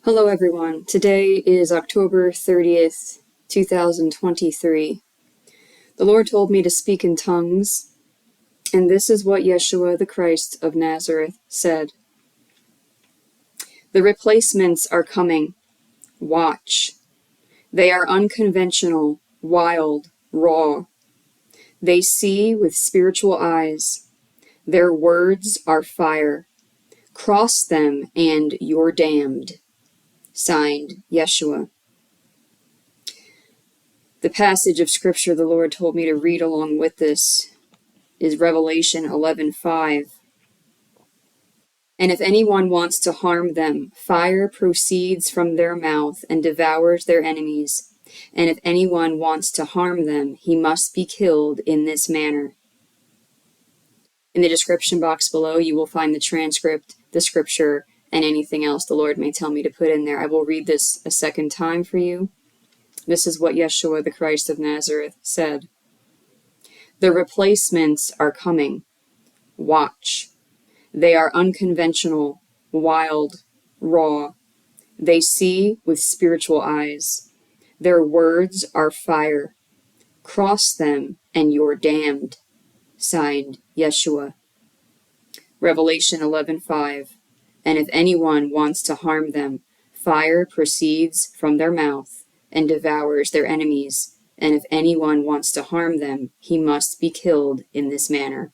Hello everyone. Today is October 30th, 2023. The Lord told me to speak in tongues, and this is what Yeshua the Christ of Nazareth said. The replacements are coming. Watch. They are unconventional, wild, raw. They see with spiritual eyes. Their words are fire. Cross them and you're damned. Signed, Yeshua. The passage of scripture the Lord told me to read along with this is Revelation 11:5. And if anyone wants to harm them, fire proceeds from their mouth and devours their enemies. And if anyone wants to harm them, he must be killed in this manner. In the description box below, you will find the transcript, the scripture, and anything else the Lord may tell me to put in there. I will read this a second time for you. This is what Yeshua the Christ of Nazareth said. The replacements are coming. Watch. They are unconventional, wild, raw. They see with spiritual eyes. Their words are fire. Cross them and you're damned. Signed, Yeshua. Revelation 11:5. And if anyone wants to harm them, fire proceeds from their mouth and devours their enemies. And if anyone wants to harm them, he must be killed in this manner.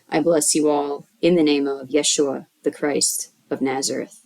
I bless you all in the name of Yeshua, the Christ of Nazareth.